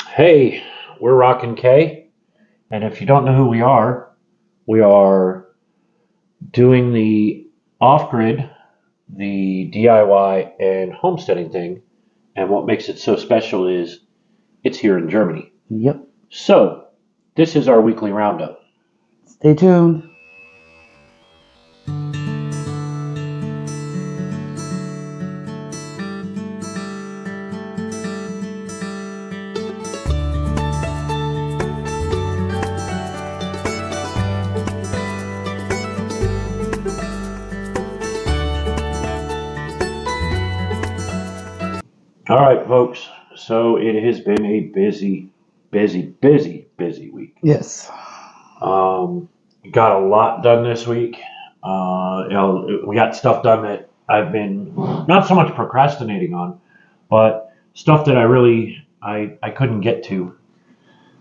Hey, we're Rockin' K, and if you don't know who we are doing the off-grid, the DIY, and homesteading thing. And what makes it so special is it's here in Germany. Yep. So, this is our weekly roundup. Stay tuned. All right, folks. So, it has been a busy week. Yes. Got a lot done this week. We got stuff done that I've been not so much procrastinating on, but stuff that I couldn't get to.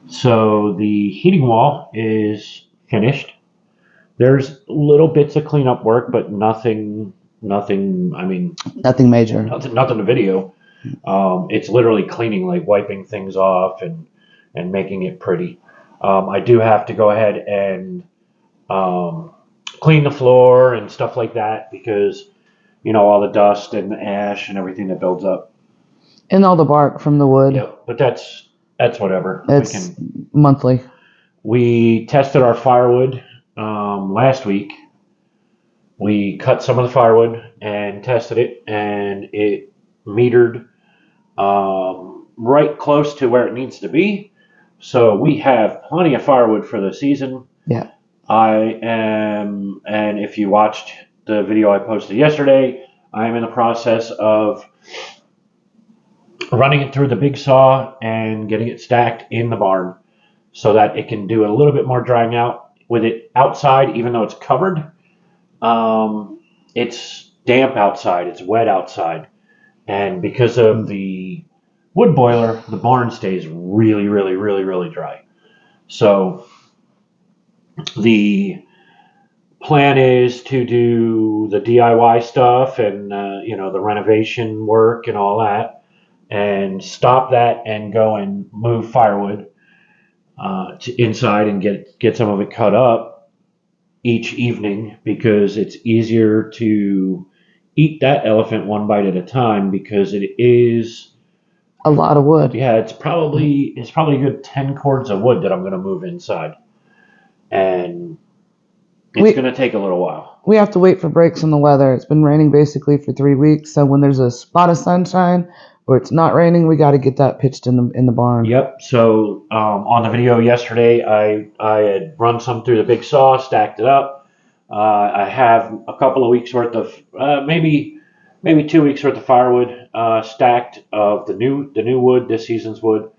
So the heating wall is finished. There's little bits of cleanup work, but nothing. I mean, Nothing major. nothing to video. It's literally cleaning, like wiping things off and making it pretty. I do have to go ahead and clean the floor and stuff like that because all the dust and the ash and everything that builds up. And all the bark from the wood. Yep, but that's whatever. It's monthly. We tested our firewood last week. We cut some of the firewood and tested it, and it metered right close to where it needs to be. So we have plenty of firewood for the season. Yeah. And if you watched the video I posted yesterday, I am in the process of running it through the big saw and getting it stacked in the barn so that it can do a little bit more drying out with it outside, even though it's covered. It's damp outside, it's wet outside. And because of the wood boiler, the barn stays really dry. So the plan is to do the DIY stuff and the renovation work and all that, and stop that and go and move firewood to inside and get some of it cut up each evening because it's easier to eat that elephant one bite at a time because it is a lot of wood. Yeah, it's probably a good 10 cords of wood that I'm going to move inside. And it's going to take a little while. We have to wait for breaks in the weather. It's been raining basically for 3 weeks. So when there's a spot of sunshine or it's not raining, we got to get that pitched in the barn. Yep. So on the video yesterday, I had run some through the big saw, stacked it up. I have a couple of weeks worth of maybe 2 weeks worth of firewood stacked of the new wood, this season's wood.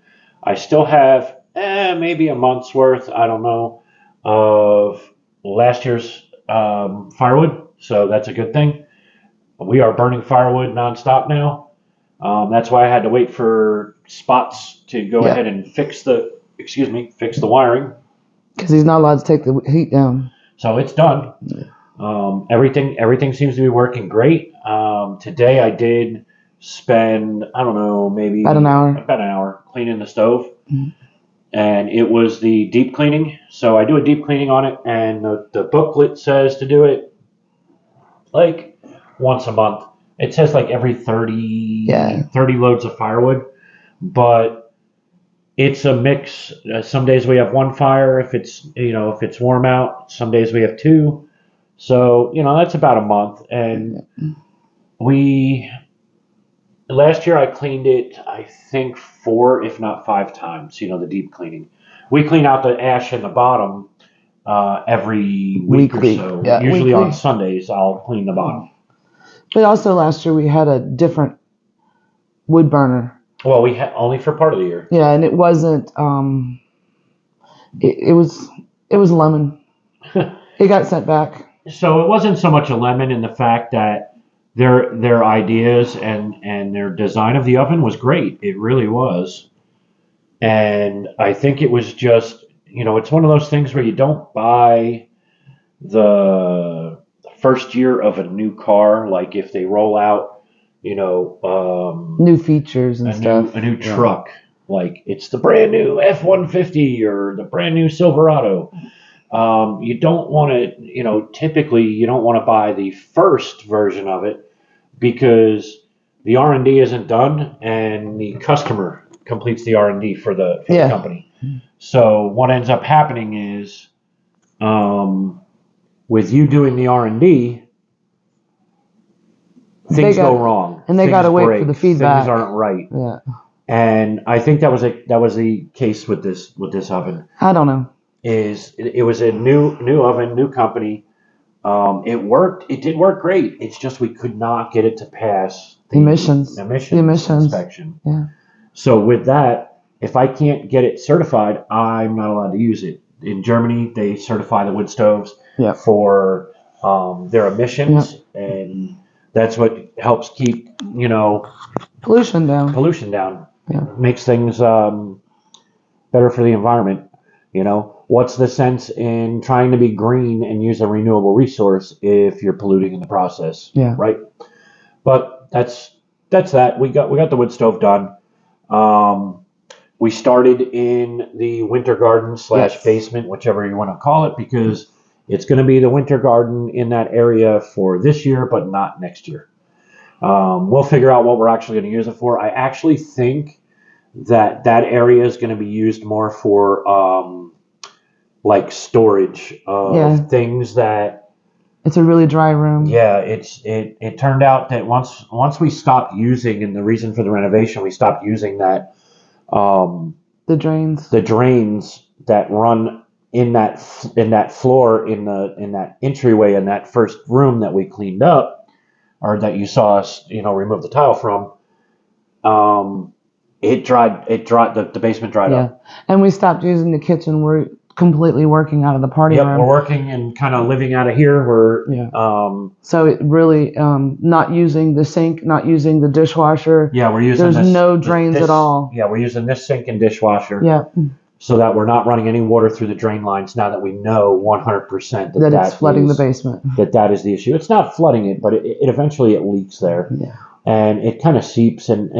I still have maybe a month's worth, I don't know, of last year's firewood. So that's a good thing. We are burning firewood nonstop now. That's why I had to wait for Spots to go ahead and fix the wiring. Because he's not allowed to take the heat down. So it's done. Everything seems to be working great. Today I did spend, I don't know, maybe about an hour cleaning the stove. Mm-hmm. And it was the deep cleaning. So I do a deep cleaning on it, and the booklet says to do it like once a month. It says like every 30 loads of firewood, but it's a mix. Some days we have one fire if it's warm out. Some days we have two. So, that's about a month. And last year I cleaned it, I think 4, if not 5 times, the deep cleaning. We clean out the ash in the bottom every week or so. Yeah, usually on Sundays I'll clean the bottom. But also last year we had a different wood burner. Well, we had only for part of the year. Yeah, and it wasn't. It was lemon. It got sent back. So it wasn't so much a lemon in the fact that their ideas and their design of the oven was great. It really was. And I think it was just, it's one of those things where you don't buy the first year of a new car, like if they roll out, new features and stuff. A new truck, like it's the brand new F-150 or the brand new Silverado. You don't want to, typically you don't want to buy the first version of it because the R&D isn't done and the customer completes the R&D for the company. So what ends up happening is, with you doing the R&D, things go wrong, and they got to wait for the feedback. Things aren't right. Yeah. And I think that was the case with this oven. I don't know. It was a new oven, new company. It worked. It did work great. It's just we could not get it to pass the emissions inspection. Yeah. So with that, if I can't get it certified, I'm not allowed to use it. In Germany, they certify the wood stoves for their emissions, and that's what helps keep pollution down. Yeah. Makes things better for the environment. What's the sense in trying to be green and use a renewable resource if you're polluting in the process? Yeah. Right. But that's that. We got the wood stove done. We started in the winter garden / basement, whichever you want to call it, because it's going to be the winter garden in that area for this year, but not next year. We'll figure out what we're actually going to use it for. I actually think that area is going to be used more for like storage of things that. It's a really dry room. Yeah, it turned out that once we stopped using, and the reason for the renovation, we stopped using that. The drains that run in that floor in that entryway in that first room that we cleaned up, or that you saw us remove the tile from. It dried. The basement dried up. And we stopped using the kitchen. We're completely working out of the party room. We're working and kind of living out of here. So it really not using the sink, not using the dishwasher. Yeah, we're using. There's no drains at all. Yeah, we're using this sink and dishwasher. Yeah. So that we're not running any water through the drain lines now that we know 100% that it's flooding the basement. That is the issue. It's not flooding it, but it eventually leaks there. Yeah. And it kind of seeps, and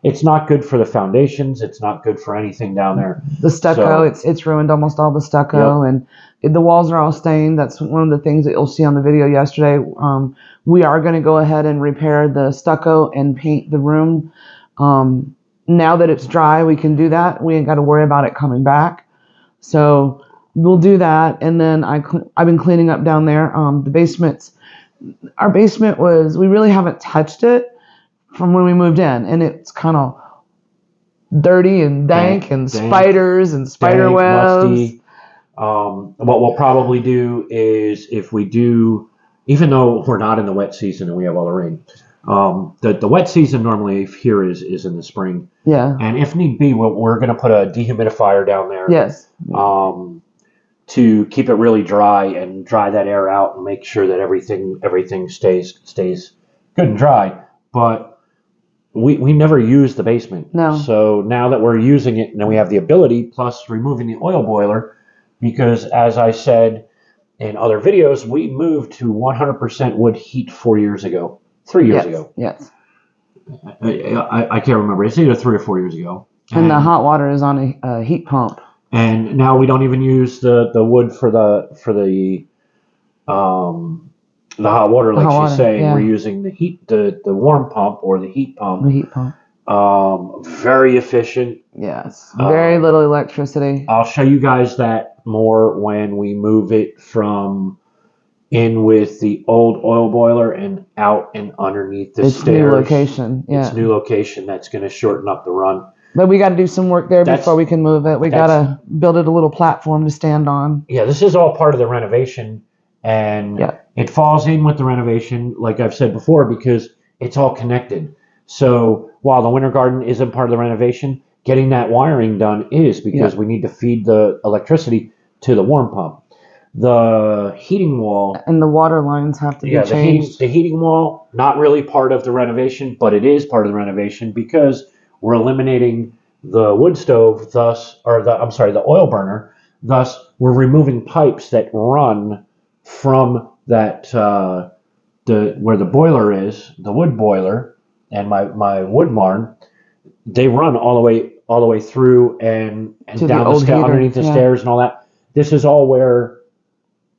it's not good for the foundations. It's not good for anything down there. The stucco, it's ruined almost all the stucco, and the walls are all stained. That's one of the things that you'll see on the video yesterday. We are going to go ahead and repair the stucco and paint the room. Now that it's dry, we can do that. We ain't got to worry about it coming back. So we'll do that, and then I've been cleaning up down there. The basements, our basement we really haven't touched it from when we moved in, and it's kind of dirty and dank and spiders and spider webs. Musty. What we'll probably do is, if we do, even though we're not in the wet season and we have all the rain, the wet season normally here is in the spring. Yeah. And if need be, we're going to put a dehumidifier down there. Yes. To keep it really dry and dry that air out and make sure that everything stays good and dry. But we never use the basement. No. So now that we're using it, and then we have the ability, plus removing the oil boiler, because as I said in other videos, we moved to 100% wood heat 4 years ago. 3 years ago. Yes. I can't remember. It's either 3 or 4 years ago. And the hot water is on a heat pump. And now we don't even use the wood for the hot water, like she's saying. Yeah. We're using the warm pump or the heat pump. The heat pump. Very efficient. Yes. Very little electricity. I'll show you guys that more when we move it from in with the old oil boiler and out and underneath the stairs. New location. Yeah. It's new location. That's going to shorten up the run. But we got to do some work there before we can move it. We got to build it a little platform to stand on. Yeah, this is all part of the renovation, and it falls in with the renovation, like I've said before, because it's all connected. So while the winter garden isn't part of the renovation, getting that wiring done is, because we need to feed the electricity to the warm pump. The heating wall and the water lines have to be changed. The heating wall, not really part of the renovation, but it is part of the renovation because we're eliminating the wood stove, the oil burner. Thus, we're removing pipes that run from that where the boiler is, the wood boiler, and my wood barn. They run all the way all the way through and To the down the old heater, underneath the yeah. stairs and all that. This is all where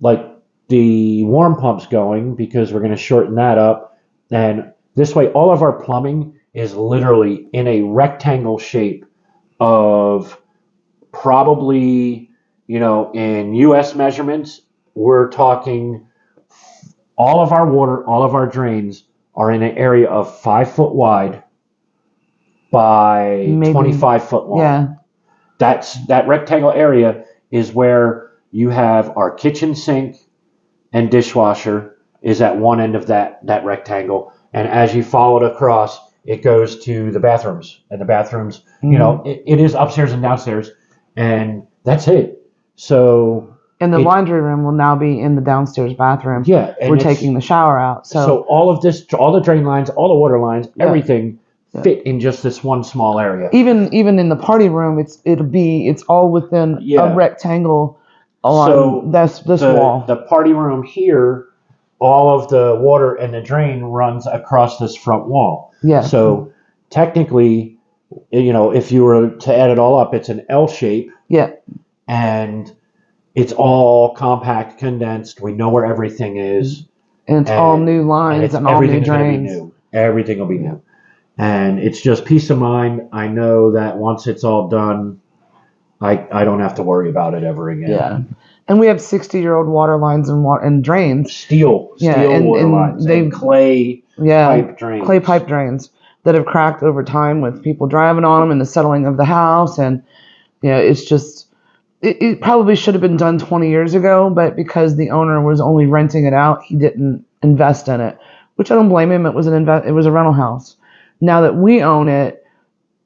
like the warm pump's going, because we're going to shorten that up. And this way, all of our plumbing is literally in a rectangle shape of probably, in US measurements, we're talking all of our water, all of our drains are in an area of 5 foot wide by Maybe. 25 foot long. Yeah. That rectangle area is where you have our kitchen sink and dishwasher is at one end of that rectangle. And as you follow it across, it goes to the bathrooms. And the bathrooms, it is upstairs and downstairs. And that's it. So. And the laundry room will now be in the downstairs bathroom. Yeah. We're taking the shower out. So all of this, all the drain lines, all the water lines, everything fit in just this one small area. Even in the party room, it's all within a rectangle on this wall. The party room here, all of the water and the drain runs across this front wall. Yeah. So technically, if you were to add it all up, it's an L shape. Yeah. And it's all compact, condensed. We know where everything is. And it's all new lines and all new drains. Everything will be new. And it's just peace of mind. I know that once it's all done, I don't have to worry about it ever again. Yeah. And we have 60-year-old water lines and drains. Steel water lines. And clay pipe drains. Clay pipe drains that have cracked over time with people driving on them and the settling of the house. And it's just, it probably should have been done 20 years ago, but because the owner was only renting it out, he didn't invest in it, which I don't blame him. It was it was a rental house. Now that we own it,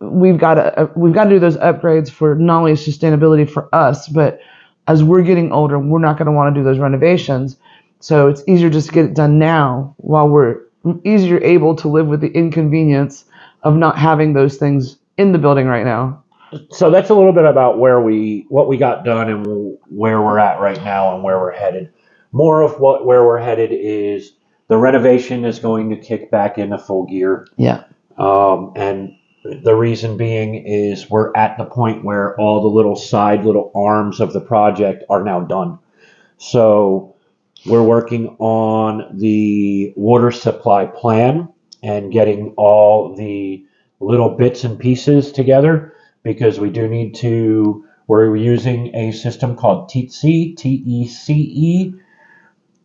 we've got to do those upgrades for not only sustainability for us, but as we're getting older, we're not going to want to do those renovations. So it's easier just to get it done now while we're easier able to live with the inconvenience of not having those things in the building right now. So that's a little bit about what we got done and where we're at right now and where we're headed. More of where we're headed is the renovation is going to kick back into full gear. Yeah. And the reason being is we're at the point where all the little arms of the project are now done. So we're working on the water supply plan and getting all the little bits and pieces together, because we do need to, we're using a system called TECE, T-E-C-E,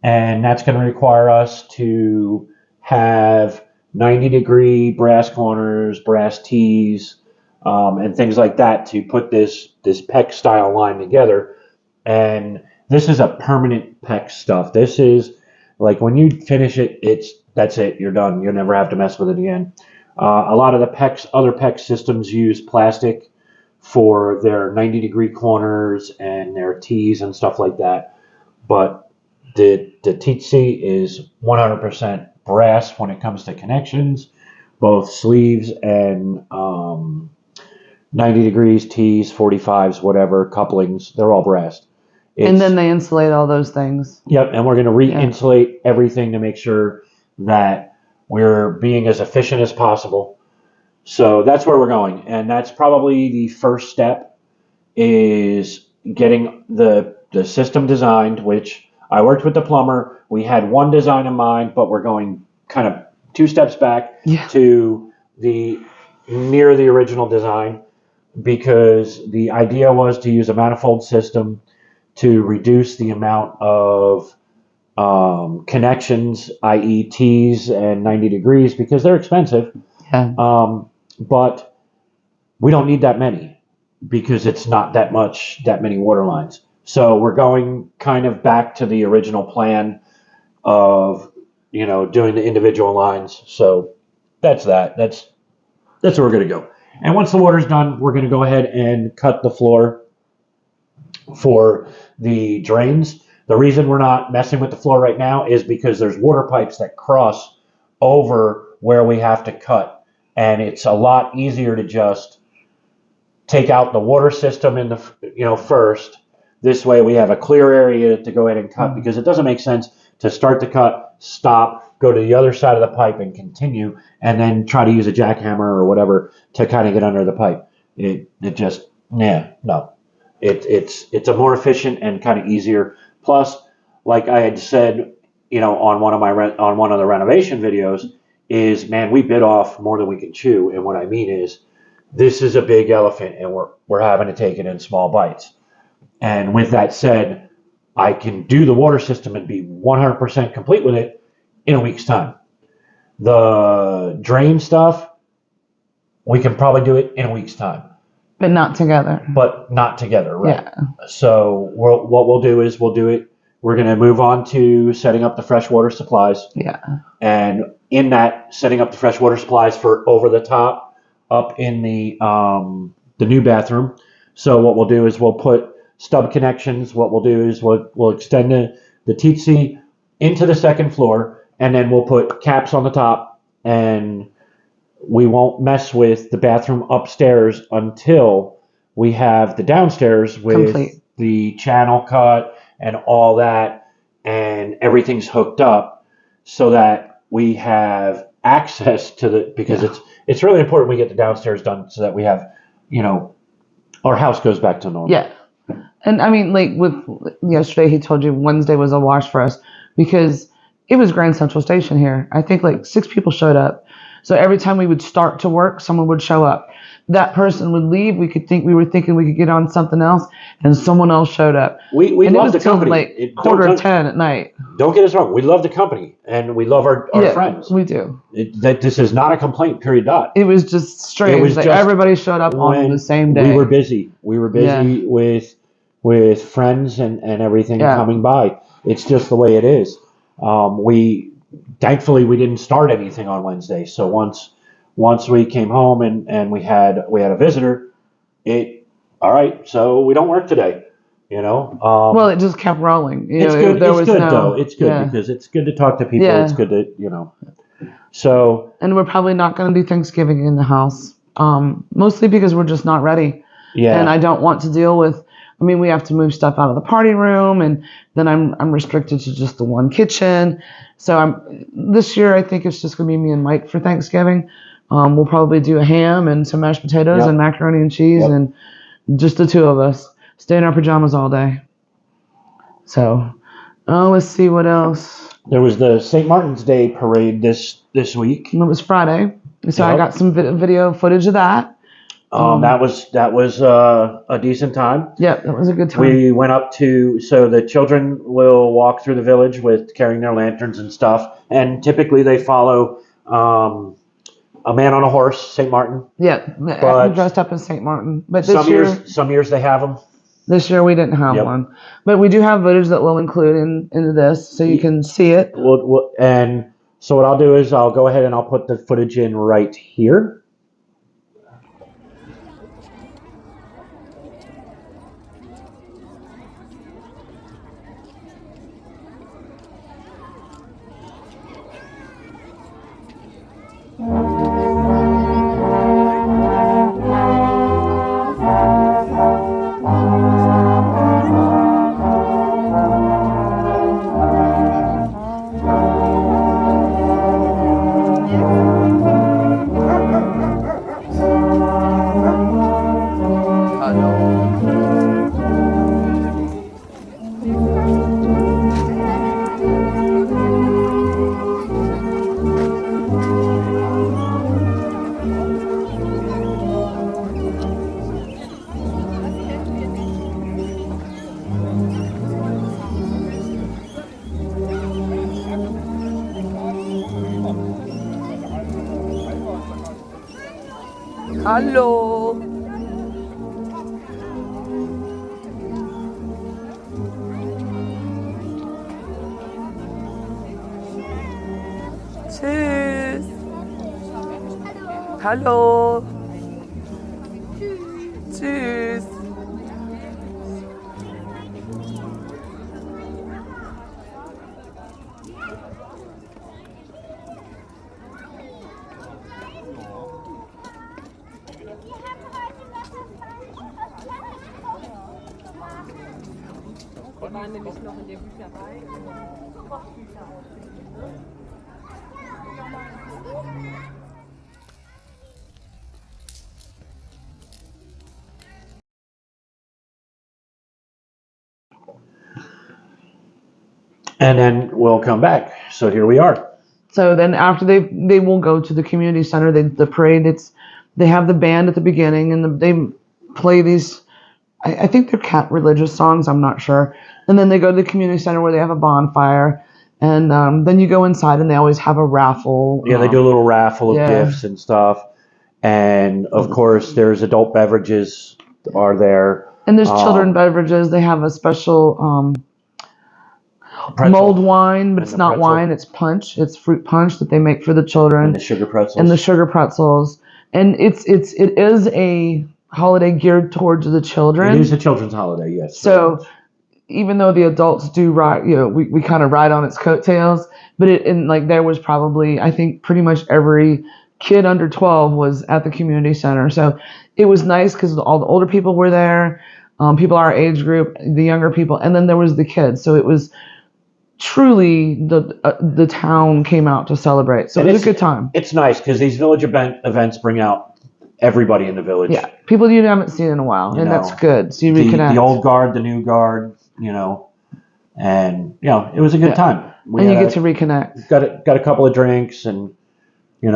and that's going to require us to have 90-degree brass corners, brass tees, and things like that to put this PEX style line together. And this is a permanent PEX stuff. This is like when you finish it, that's it. You're done. You'll never have to mess with it again. A lot of the other PEX systems use plastic for their 90-degree corners and their tees and stuff like that. But the TECE is 100% brass when it comes to connections, both sleeves and 90 degrees, tees, 45s, whatever, couplings, they're all brass. And then they insulate all those things. Yep, and we're going to re-insulate everything to make sure that we're being as efficient as possible. So that's where we're going, and that's probably the first step, is getting the system designed, which I worked with the plumber. We had one design in mind, but we're going kind of 2 steps back to near the original design, because the idea was to use a manifold system to reduce the amount of connections, i.e. T's and 90 degrees, because they're expensive. Yeah. But we don't need that many, because it's not that many water lines. So we're going kind of back to the original plan of, doing the individual lines. So that's that. That's where we're going to go. And once the water's done, we're going to go ahead and cut the floor for the drains. The reason we're not messing with the floor right now is because there's water pipes that cross over where we have to cut. And it's a lot easier to just take out the water system in the, first. This way we have a clear area to go ahead and cut, because it doesn't make sense to start the cut, stop, go to the other side of the pipe and continue, and then try to use a jackhammer or whatever to kind of get under the pipe. It just, yeah, no. It's a more efficient and kind of easier. Plus, like I had said, on on one of the renovation videos, is man, we bit off more than we can chew. And what I mean is, this is a big elephant, and we're having to take it in small bites. And with that said, I can do the water system and be 100% complete with it in a week's time. The drain stuff, we can probably do it in a week's time. But not together. But not together, right? Yeah. So what we'll do is we'll do it. We're going to move on to setting up the freshwater supplies. Yeah. And in that, setting up the freshwater supplies for over the top up in the new bathroom. So what we'll do is we'll put stub connections. What we'll do is we'll extend the TC into the second floor, and then we'll put caps on the top, and we won't mess with the bathroom upstairs until we have the downstairs with Complete. the channel cut and all that, and everything's hooked up so that we have access to because it's really important we get the downstairs done so that we have, our house goes back to normal. Yeah. And I mean, like with yesterday, he told you Wednesday was a wash for us because it was Grand Central Station here. I think like 6 people showed up. So every time we would start to work, someone would show up. That person would leave. We were thinking we could get on something else, and someone else showed up. We and love the till company. Like quarter of 10 at night. Don't get us wrong. We love the company, and we love our friends. We do. This is not a complaint. Period. Dot. It was just strange. It was like everybody showed up on the same day. We were busy. We were busy with friends and everything coming by. It's just the way it is. Thankfully we didn't start anything on Wednesday. So once we came home and we had a visitor, all right. So we don't work today. Well, it just kept rolling. It's good. It's good because it's good to talk to people. Yeah. It's good to So. And we're probably not going to do Thanksgiving in the house, mostly because we're just not ready. Yeah. And I don't want to deal with. I mean, we have to move stuff out of the party room, and then I'm restricted to just the one kitchen. So this year I think it's just going to be me and Mike for Thanksgiving. We'll probably do a ham and some mashed potatoes and macaroni and cheese and just the two of us. Stay in our pajamas all day. So, let's see what else. There was the St. Martin's Day parade this week. It was Friday, so I got some video footage of that. That was a decent time. Yeah, that was a good time. We went up so the children will walk through the village with carrying their lanterns and stuff, and typically they follow a man on a horse, St. Martin. Yeah, I'm dressed up as St. Martin. But some years they have them. This year we didn't have one, but we do have footage that we'll include into this, so you can see it. And so what I'll do is I'll go ahead and I'll put the footage in right here. Hallo. Tschüss. Hallo. Tschüss. Wir waren nämlich noch in der Bücherei. and then we'll come back. So here we are. So then after they will go to the community center. The parade. They have the band at the beginning, and they play these. I think they're cat religious songs. I'm not sure. And then they go to the community center where they have a bonfire. And then you go inside, and they always have a raffle. Yeah, they do a little raffle of yeah. gifts and stuff. And of course, there's adult beverages are there. And there's children beverages. They have a special pretzel. mulled wine, but And it's the not pretzel. wine. It's punch. It's fruit punch that they make for the children. And the sugar pretzels. And the sugar pretzels. And it is a holiday geared towards the children. It is a children's holiday, yes. So even though the adults do ride, we kind of ride on its coattails, but there was probably, I think, pretty much every kid under 12 was at the community center. So it was nice because all the older people were there, people our age group, the younger people, and then there was the kids. So it was truly the town came out to celebrate. So it was a good time. It's nice because these village events bring out everybody in the village. Yeah, people you haven't seen in a while, and that's good. So you reconnect. The old guard, the new guard, and it was a good time. And you get to reconnect. Got a couple of drinks and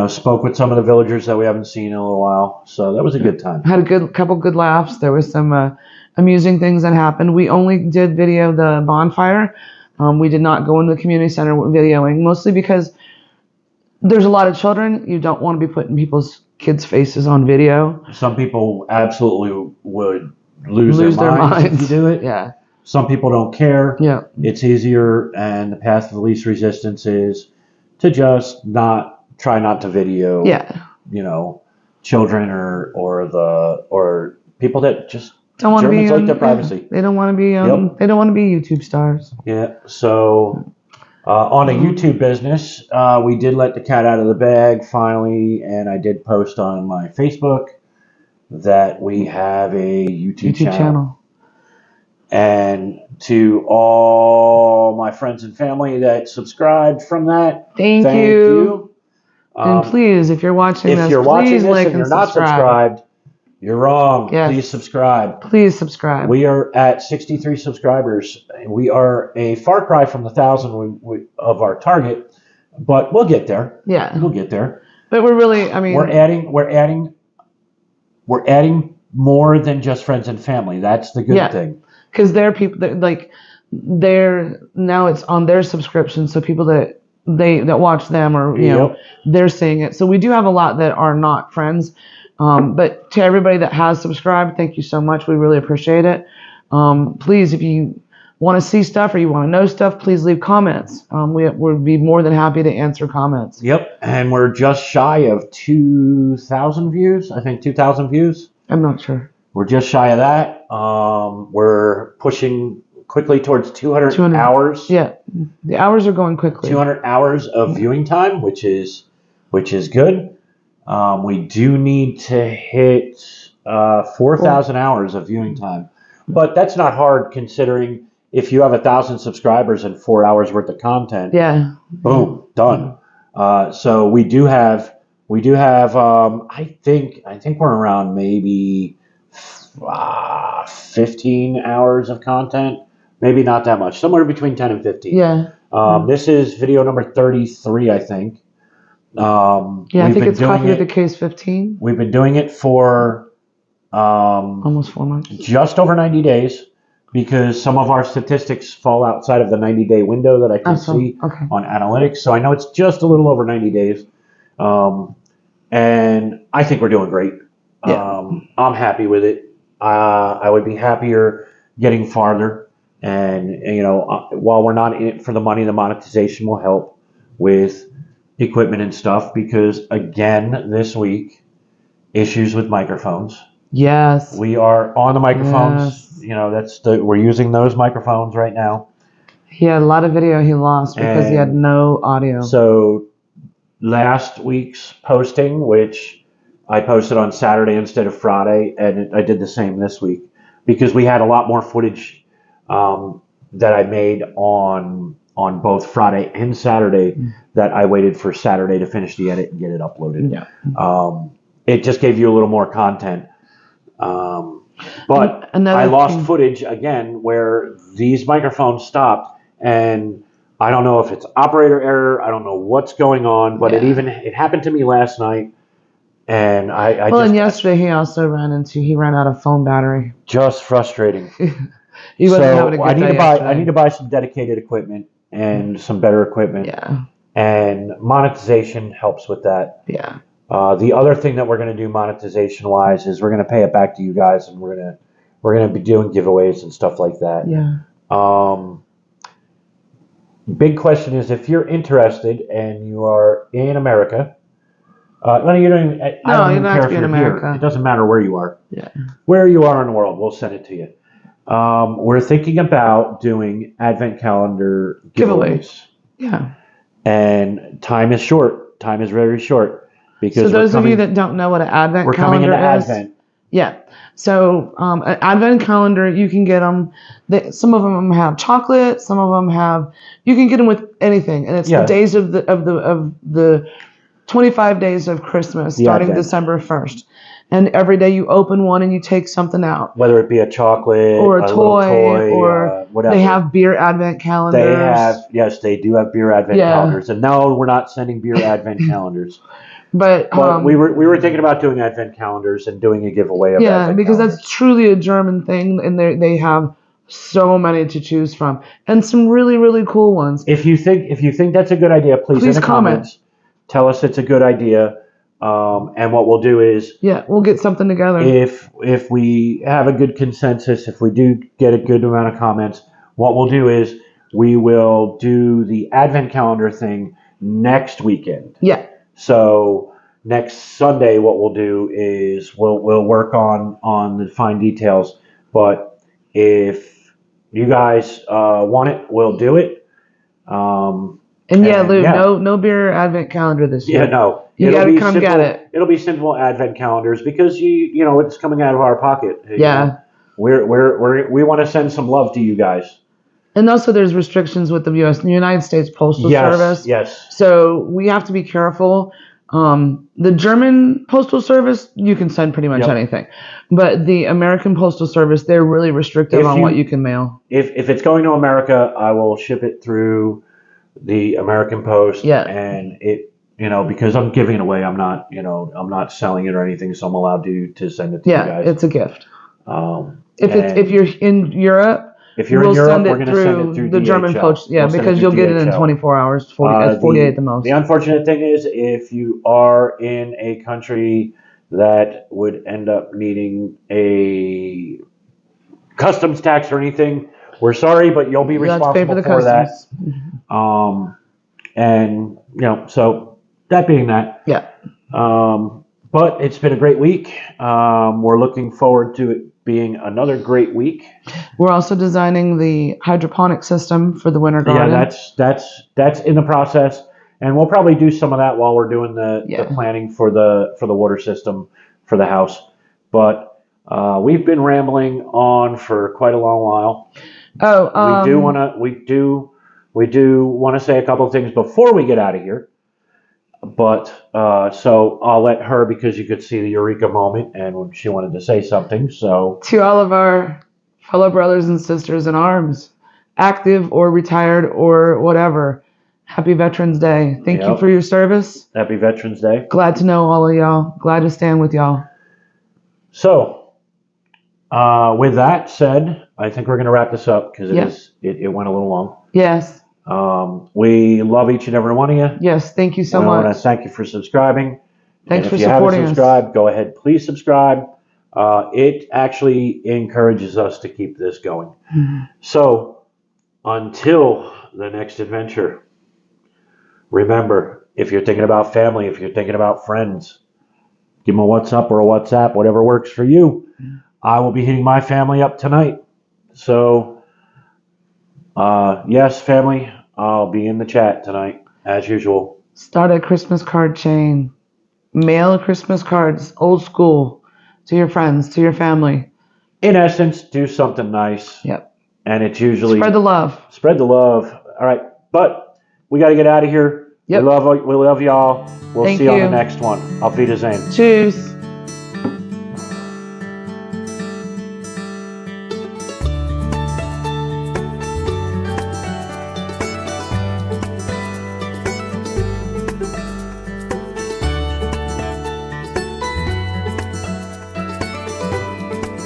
spoke with some of the villagers that we haven't seen in a little while. So that was a good time. Had a couple good laughs. There was some amusing things that happened. We only did video the bonfire. We did not go into the community center videoing, mostly because there's a lot of children. You don't want to be putting kids' faces on video. Some people absolutely would lose their minds if you do it. Yeah. Some people don't care. Yeah. It's easier, and the path of least resistance is to just try not to video. Yeah. Children or people that just don't want to be like their privacy. They don't want to be They don't want to be YouTube stars. Yeah. So on a YouTube business, we did let the cat out of the bag finally, and I did post on my Facebook that we have a YouTube channel. And to all my friends and family that subscribed from that, thank you. And please, if you're watching this, and you're not subscribed, you're wrong. Yes. Please subscribe. Please subscribe. We are at 63 subscribers. We are a far cry from the 1,000 of our target, but we'll get there. Yeah, we'll get there. But we're really, I mean, we're adding more than just friends and family. That's the good thing. Because they're people that now it's on their subscription, so people that watch them or they're seeing it. So we do have a lot that are not friends. But to everybody that has subscribed, thank you so much. We really appreciate it. Please, if you want to see stuff or you want to know stuff, please leave comments. We'd be more than happy to answer comments. Yep, and we're just shy of 2,000 views. I think 2,000 views. I'm not sure. We're just shy of that. We're pushing quickly towards 200 hours. Yeah, the hours are going quickly. 200 hours of viewing time, which is good. We do need to hit 4,000 hours of viewing time, but that's not hard considering if you have 1,000 subscribers and 4 hours worth of content. Yeah. Boom, done. So we do have. I think we're around maybe 15 hours of content. Maybe not that much. Somewhere between 10 and 15. Yeah. This is video number 33, I think. I think it's copied at the case 15. We've been doing it for almost 4 months. Just over 90 days, because some of our statistics fall outside of the 90-day window that I can see on analytics. So I know it's just a little over 90 days. And I think we're doing great. Yeah. I'm happy with it. I would be happier getting farther. And, while we're not in it for the money, the monetization will help with equipment and stuff, because again, this week, issues with microphones. Yes. We are on the microphones. Yes. We're using those microphones right now. He had a lot of video he lost because he had no audio. So last week's posting, which I posted on Saturday instead of Friday, and I did the same this week because we had a lot more footage that I made on both Friday and Saturday that I waited for Saturday to finish the edit and get it uploaded. Yeah. It just gave you a little more content. But I lost footage again where these microphones stopped, and I don't know if it's operator error. I don't know what's going on, but it happened to me last night, and and yesterday he ran out of phone battery. Just frustrating. He wasn't having a good day I need to buy some dedicated equipment and some better equipment. Yeah. And monetization helps with that. Yeah. The other thing that we're going to do monetization wise is we're going to pay it back to you guys, and we're going to be doing giveaways and stuff like that. Yeah. Big question is if you're interested and you are in America. No, you don't even, I don't even care if you're here. It doesn't matter where you are. Yeah. Where you are in the world, we'll send it to you. We're thinking about doing advent calendar giveaways. Yeah. And time is short. Time is very short. Because so those of you that don't know what an advent calendar is. Advent. Yeah. So an advent calendar, you can get them. Some of them have chocolate. Some of them have. You can get them with anything, and it's the days of the 25 days of Christmas, starting December 1st. And every day you open one and you take something out. Whether it be a chocolate or a toy or whatever. They have beer advent calendars. They do have beer advent calendars. And no, we're not sending beer advent calendars. But we were thinking about doing advent calendars and doing a giveaway of advent because calendars. That's truly a German thing, and they have so many to choose from, and some really, really cool ones. If you think that's a good idea, please in the comments tell us it's a good idea. And what we'll do is we'll get something together. If we have a good consensus, if we do get a good amount of comments, what we'll do is we will do the advent calendar thing next weekend. Yeah. So next Sunday, what we'll do is we'll work on the fine details. But if you guys want it, we'll do it. Lou, no beer advent calendar this year. Yeah, no. You gotta come get it. It'll be simple advent calendars because you know it's coming out of our pocket. Yeah. We want to send some love to you guys. And also, there's restrictions with the United States Postal Service. Yes. So we have to be careful. The German Postal Service, you can send pretty much anything, but the American Postal Service, they're really restrictive on what you can mail. If it's going to America, I will ship it through the American Post. Yeah. And it, because I'm giving it away, I'm not selling it or anything, so I'm allowed to send it to you guys. Yeah, it's a gift. If you're in Europe. If you're in Europe, we're going to send it through the German Post. Yeah, because you'll get it in 24 hours, 48 at the most. The unfortunate thing is if you are in a country that would end up needing a customs tax or anything, we're sorry, but you'll be responsible for that. And, so that being that. Yeah. But it's been a great week. We're looking forward to it being another great week. We're also designing the hydroponic system for the winter garden. Yeah, that's in the process, and we'll probably do some of that while we're doing the planning for the water system for the house. But we've been rambling on for quite a long while. We do want to say a couple of things before we get out of here. But so I'll let her, because you could see the eureka moment and she wanted to say something. So to all of our fellow brothers and sisters in arms, active or retired or whatever, happy Veterans Day. Thank you for your service. Happy Veterans Day. Glad to know all of y'all. Glad to stand with y'all. So with that said, I think we're going to wrap this up because it went a little long. Yes. We love each and every one of you. Yes, thank you so much. I want to thank you for subscribing. Thanks for supporting us. If you haven't subscribed, go ahead, please subscribe. It actually encourages us to keep this going. Mm-hmm. So until the next adventure, remember, if you're thinking about family, if you're thinking about friends, give them a WhatsApp or a WhatsApp, whatever works for you. Mm-hmm. I will be hitting my family up tonight. So yes, family, I'll be in the chat tonight, as usual. Start a Christmas card chain. Mail Christmas cards, old school, to your friends, to your family. In essence, do something nice. Yep. And it's usually... Spread the love. Spread the love. All right. But we got to get out of here. Yep. We love y'all. We'll see you on the next one. Auf Wiedersehen. Tschüss.